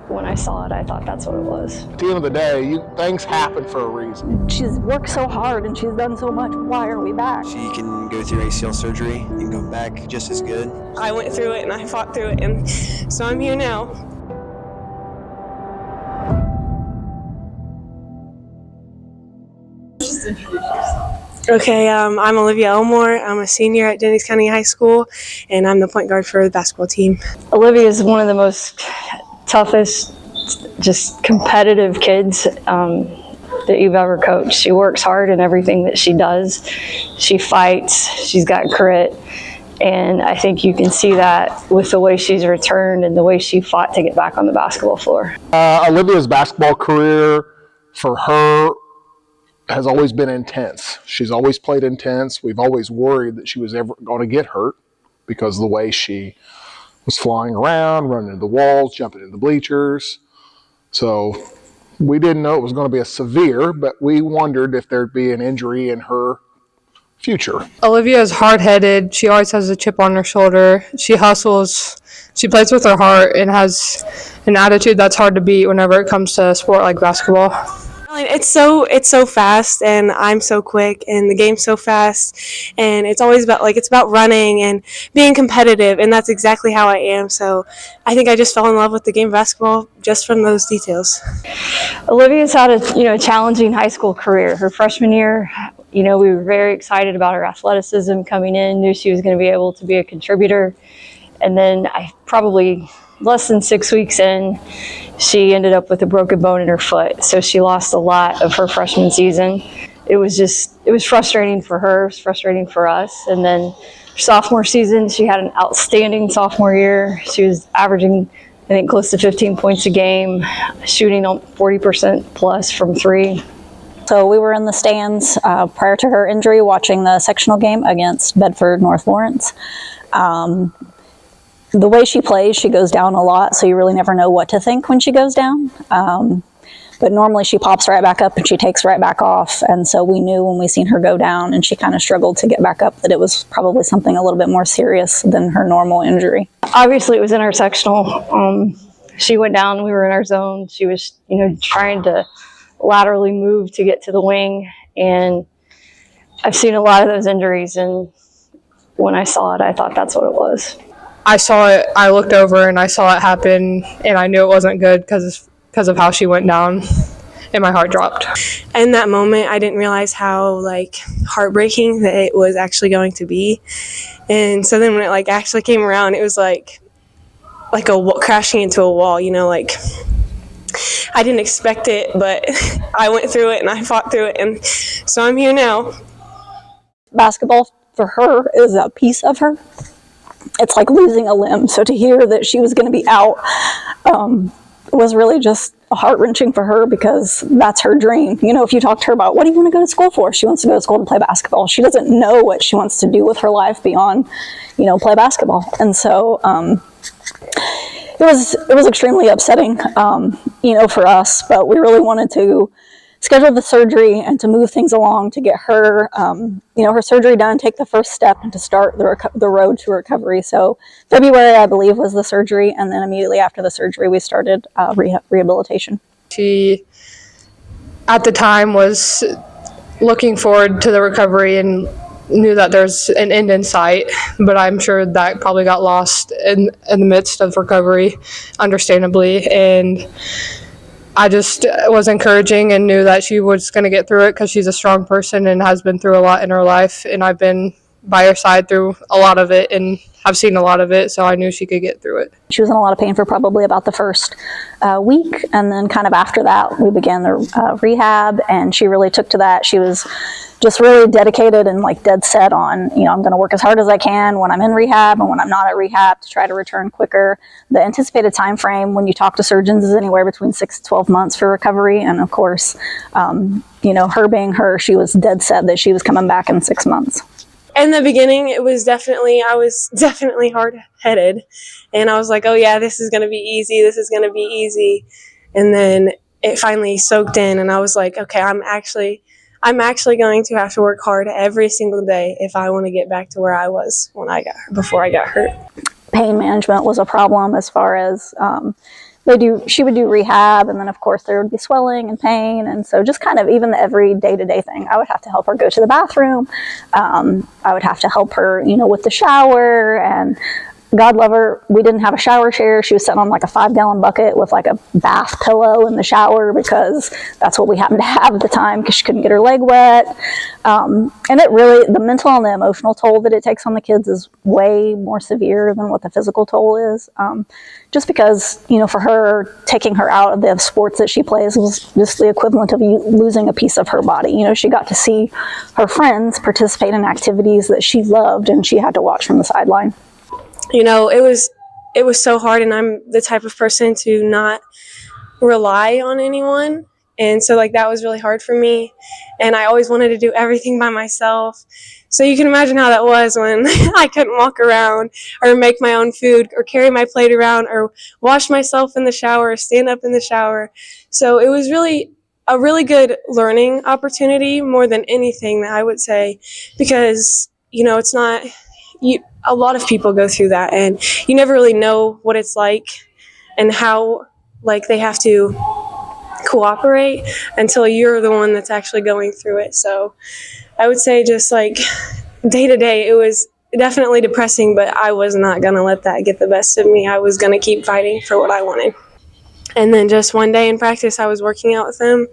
When I saw it, I thought that's what it was. At the end of the day, things happen for a reason. She's worked so hard and she's done so much. Why are we back? She can go through ACL surgery and go back just as good. I went through it and I fought through it, and so I'm here now. Just introduce yourself. Okay, I'm Olivia Elmore. I'm a senior at Jennings County High School, and I'm the point guard for the basketball team. Olivia is one of the most toughest, just competitive kids that you've ever coached. She works hard in everything that she does. She fights. She's got grit. And I think you can see that with the way she's returned and the way she fought to get back on the basketball floor. Olivia's basketball career for her has always been intense. She's always played intense. We've always worried that she was ever going to get hurt because of the way she was flying around, running into the walls, jumping into the bleachers. So we didn't know it was going to be a severe, but we wondered if there'd be an injury in her future. Olivia is hard-headed. She always has a chip on her shoulder. She hustles. She plays with her heart and has an attitude that's hard to beat whenever it comes to a sport like basketball. It's so fast, and I'm so quick, and the game's so fast, and it's always about running and being competitive, and that's exactly how I am. So I think I just fell in love with the game of basketball just from those details. Olivia's had a challenging high school career. Her freshman year, we were very excited about her athleticism coming in, knew she was going to be able to be a contributor, and then probably less than 6 weeks in, she ended up with a broken bone in her foot. So she lost a lot of her freshman season. It was frustrating for her, it was frustrating for us. And then her sophomore season, she had an outstanding sophomore year. She was averaging, I think, close to 15 points a game, shooting on 40% plus from three. So we were in the stands prior to her injury watching the sectional game against Bedford North Lawrence. The way she plays, she goes down a lot, so you really never know what to think when she goes down. But normally she pops right back up and she takes right back off. And so we knew when we seen her go down and she kind of struggled to get back up that it was probably something a little bit more serious than her normal injury. Obviously, it was in our sectional. She went down, we were in our zone. She was, trying to laterally move to get to the wing. And I've seen a lot of those injuries, and when I saw it, I thought that's what it was. I saw it, I looked over and I saw it happen, and I knew it wasn't good because of how she went down, and my heart dropped. In that moment, I didn't realize how heartbreaking that it was actually going to be. And so then when it actually came around, it was like crashing into a wall, I didn't expect it, but I went through it and I fought through it, and so I'm here now. Basketball for her is a piece of her. It's like losing a limb. So to hear that she was going to be out was really just heart-wrenching for her, because that's her dream. If you talk to her about what do you want to go to school for, she wants to go to school to play basketball. She doesn't know what she wants to do with her life beyond, play basketball. And so it was extremely upsetting, for us, but we really wanted to schedule the surgery and to move things along to get her, her surgery done, take the first step, and to start the road to recovery. So February, I believe, was the surgery, and then immediately after the surgery, we started rehabilitation. She, at the time, was looking forward to the recovery and knew that there's an end in sight, but I'm sure that probably got lost in the midst of recovery, understandably, and I just was encouraging and knew that she was going to get through it because she's a strong person and has been through a lot in her life. And I've been by her side through a lot of it and have seen a lot of it, so I knew she could get through it. She was in a lot of pain for probably about the first week. And then kind of after that, we began the rehab, and she really took to that. She was just really dedicated and dead set on, I'm going to work as hard as I can when I'm in rehab and when I'm not at rehab to try to return quicker. The anticipated time frame when you talk to surgeons is anywhere between 6 to 12 months for recovery. And of course, her being her, she was dead set that she was coming back in 6 months. In the beginning, I was definitely hard-headed, and I was like, oh yeah, this is going to be easy. And then it finally soaked in, and I was like, okay, I'm actually going to have to work hard every single day if I want to get back to where I was before I got hurt. Pain management was a problem as far as she would do rehab, and then of course there would be swelling and pain, and so just kind of even the every day-to-day thing. I would have to help her go to the bathroom. I would have to help her, with the shower, and God love her, we didn't have a shower chair. She was sitting on like a 5-gallon bucket with like a bath pillow in the shower because that's what we happened to have at the time because she couldn't get her leg wet. And it really, the mental and the emotional toll that it takes on the kids is way more severe than what the physical toll is. Just because, for her, taking her out of the sports that she plays was just the equivalent of losing a piece of her body. She got to see her friends participate in activities that she loved, and she had to watch from the sideline. It was so hard, and I'm the type of person to not rely on anyone. And so that was really hard for me. And I always wanted to do everything by myself. So you can imagine how that was when I couldn't walk around or make my own food or carry my plate around or wash myself in the shower or stand up in the shower. So it was really a really good learning opportunity more than anything that I would say, because, it's not... a lot of people go through that, and you never really know what it's like and how they have to cooperate until you're the one that's actually going through it. So I would say just day to day, it was definitely depressing, but I was not going to let that get the best of me. I was going to keep fighting for what I wanted. And then just one day in practice, I was working out with them,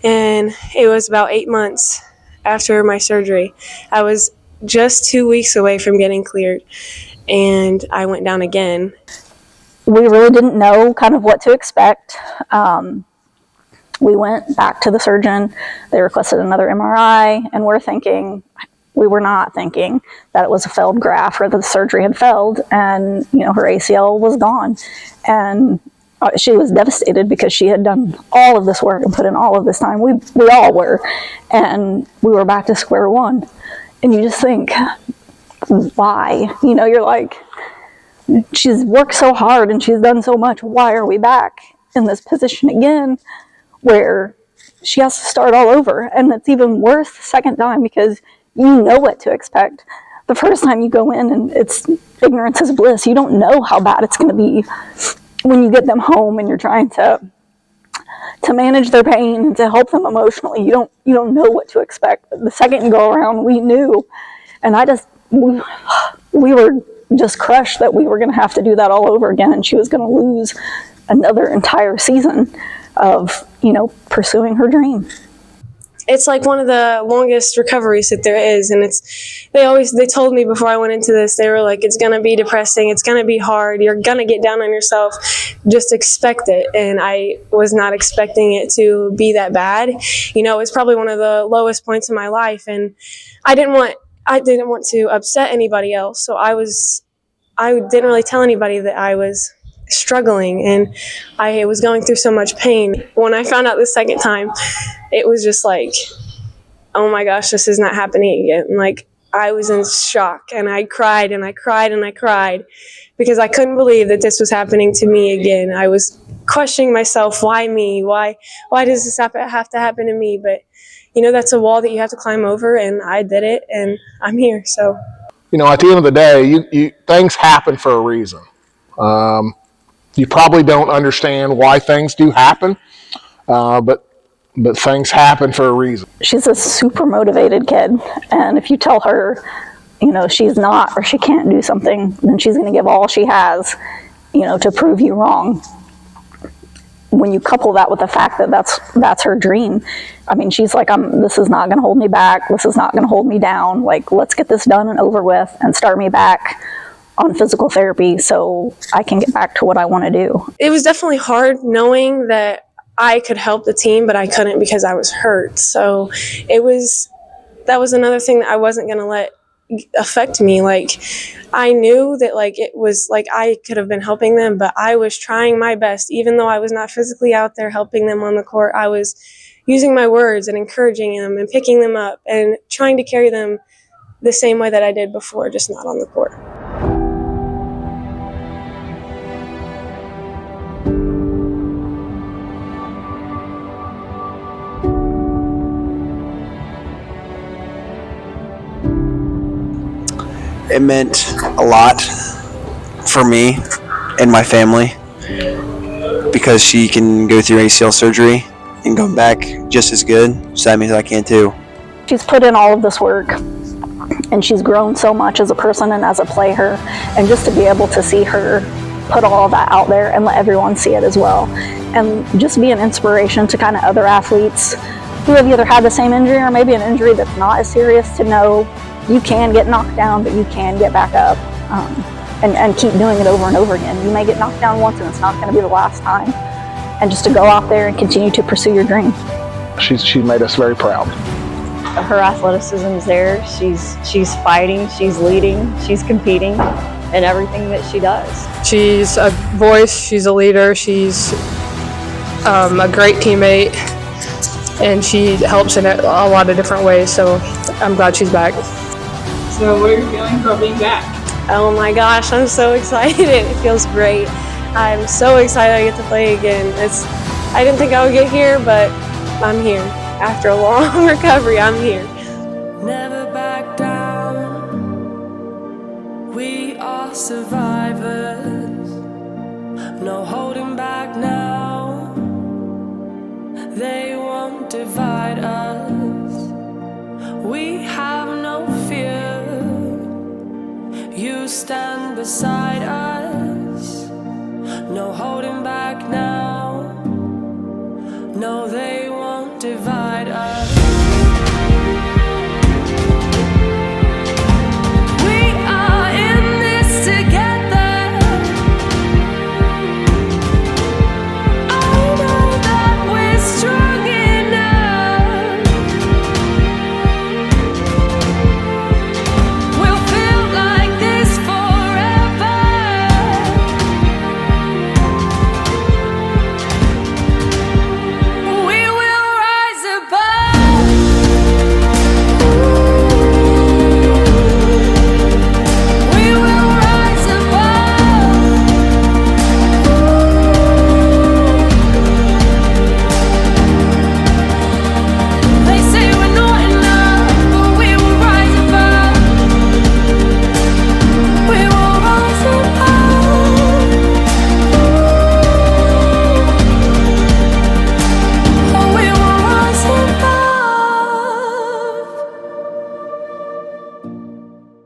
and it was about 8 months after my surgery. I was just 2 weeks away from getting cleared, and I went down again. We really didn't know kind of what to expect. We went back to the surgeon. They requested another MRI, and we were not thinking that it was a failed graft or that the surgery had failed, and her ACL was gone. And she was devastated because she had done all of this work and put in all of this time. We all were, and we were back to square one. And you just think, why? You're like, she's worked so hard and she's done so much. Why are we back in this position again where she has to start all over? And it's even worse the second time because you know what to expect. The first time you go in and it's ignorance is bliss. You don't know how bad it's going to be when you get them home and you're trying to manage their pain and to help them emotionally. You don't know what to expect. But the second you go around, we knew, and we were just crushed that we were going to have to do that all over again, and she was going to lose another entire season of pursuing her dream. It's one of the longest recoveries that there is, and they told me before I went into this, they were like, it's going to be depressing, it's going to be hard, you're going to get down on yourself, just expect it. And I was not expecting it to be that bad. It's probably one of the lowest points in my life, and I didn't want to upset anybody else, so I didn't really tell anybody that I was struggling and I was going through so much pain. When I found out the second time, it was just oh my gosh, this is not happening again. I was in shock, and I cried and I cried and I cried because I couldn't believe that this was happening to me again. I was questioning myself, why me? Why does this have to happen to me? But that's a wall that you have to climb over, and I did it, and I'm here. So at the end of the day, you things happen for a reason. You probably don't understand why things do happen, but things happen for a reason. She's a super motivated kid, and if you tell her, she's not or she can't do something, then she's going to give all she has, to prove you wrong. When you couple that with the fact that that's her dream, I mean, she's like, this is not going to hold me back. This is not going to hold me down. Let's get this done and over with and start me back on physical therapy so I can get back to what I want to do. It was definitely hard knowing that I could help the team, but I couldn't because I was hurt. So that was another thing that I wasn't going to let affect me. I knew that it was I could have been helping them, but I was trying my best. Even though I was not physically out there helping them on the court, I was using my words and encouraging them and picking them up and trying to carry them the same way that I did before, just not on the court. It meant a lot for me and my family. because she can go through ACL surgery and come back just as good. So that means I can too. She's put in all of this work, and she's grown so much as a person and as a player, and just to be able to see her put all of that out there and let everyone see it as well, and just be an inspiration to kind of other athletes who have either had the same injury or maybe an injury that's not as serious, to know you can get knocked down, but you can get back up, and keep doing it over and over again. You may get knocked down once and it's not going to be the last time, and just to go out there and continue to pursue your dream. She made us very proud. Her athleticism is there. She's fighting, she's leading, she's competing in everything that she does. She's a voice, she's a leader, she's a great teammate, and she helps in a lot of different ways, so I'm glad she's back. So what are you feeling about being back? Oh my gosh, I'm so excited. It feels great. I'm so excited I get to play again. I didn't think I would get here, but I'm here. After a long recovery, I'm here. Never back down. We are survivors. No holding back now. They won't divide us. We have no fear. You stand beside us. No holding back.